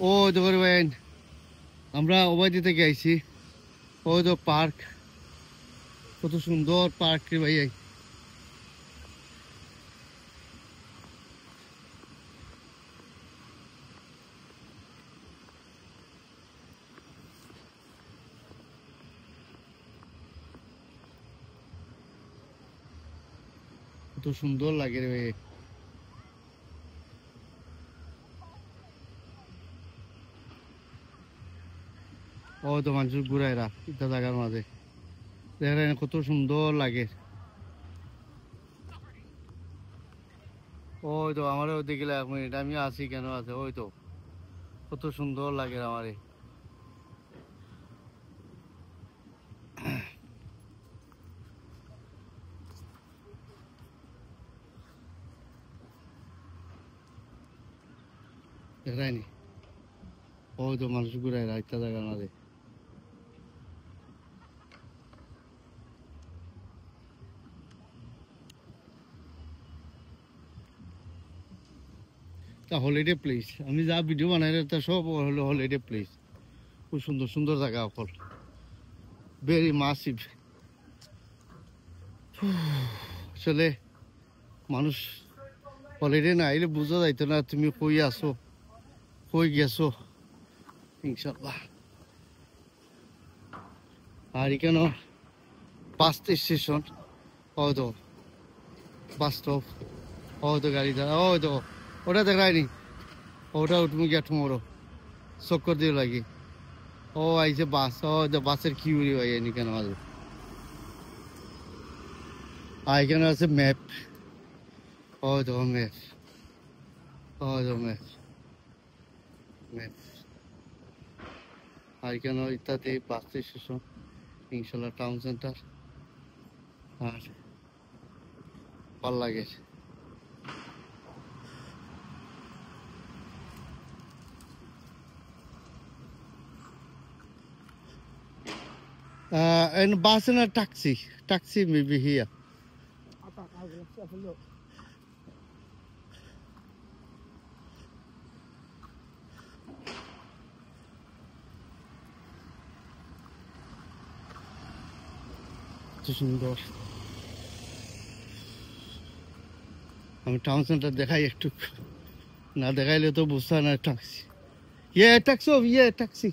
ও দেখবেন আমরা ওবাইদি থেকে আইছি। ও তো পার্ক, কত সুন্দর পার্ক রে ভাই। কত সুন্দর লাগে রে ভাই। ও তো মানুষ ঘুরাইরা এটা জায়গার মাঝে দেখেন কত সুন্দর লাগে। ওই তো আমার ওদিকে এক মিনিট আমি আছি কেন আছে, ওই তো কত সুন্দর লাগে আমারে। দেখায়নি ওই তো মানুষ ঘুরাইরা এটা জায়গার মাঝে। হলিডে প্লেস আমি যা ভিডিও বানাই তা সব হলো হলিডে প্লেস। খুব সুন্দর সুন্দর জায়গা অকল, ভেরি মাসিভ। আসলে মানুষ হলিডে না আইলে বোঝা যাইতো না তুমি কই আসো কই গেছো। ইনশাল্লাহ। আর এখানে বাস স্টেশন, হয়তো বাস স্টপ, হয়তো গাড়ি দাঁড়া, হয়তো ওটা দেখায়নি, ওটা উঠবো গিয়া টুমোরো চক্কর দিয়ে লাগি। ও আইছে বাস, হয়তো বাসের কি উড়ি হয় এখানে মাঝে। আর এখানে আছে ম্যাপ, হয়তো ম্যাপ, হয়তো ম্যাপ ম্যাপ। আর এখানে ইত্যাদি বাস স্টেশন, ইনশাল্লাহ টাউন সেন্টার। আর ভাল লাগে। And bus and a taxi. Taxi may be here. I will have a look. সুন্দর। আমি টাউন সেন্টার দেখাই একটু, না দেখাইলে তো বুঝতে না। ট্যাক্সি, ইয়ে ট্যাক্সি, ইয়ে ট্যাক্সি।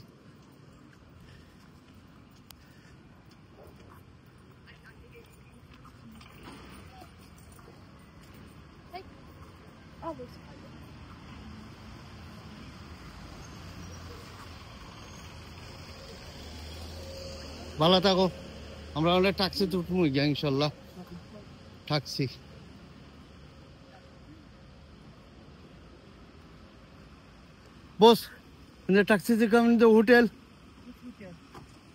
ভালো থাকো, আমরা অনেক ট্যাক্সি তো উঠবো গিয়া ইনশাল্লাহ। Taxi, boss, in the taxi they come in the hotel.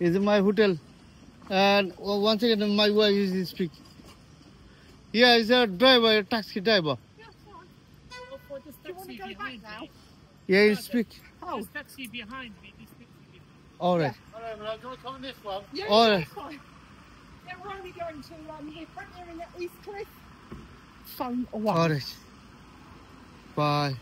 Is my hotel. And once again my wife is speaking. Yeah, is a driver, a taxi driver. There's taxi behind now. Yeah, you speak. There's taxi behind me. There's taxi behind. All right. Yeah. All right, well, I'm going to come in this one. Yeah, All yeah, right. that's fine. Yeah, we're only going to we're currently in the East Cliff. Phone away. All right. Bye.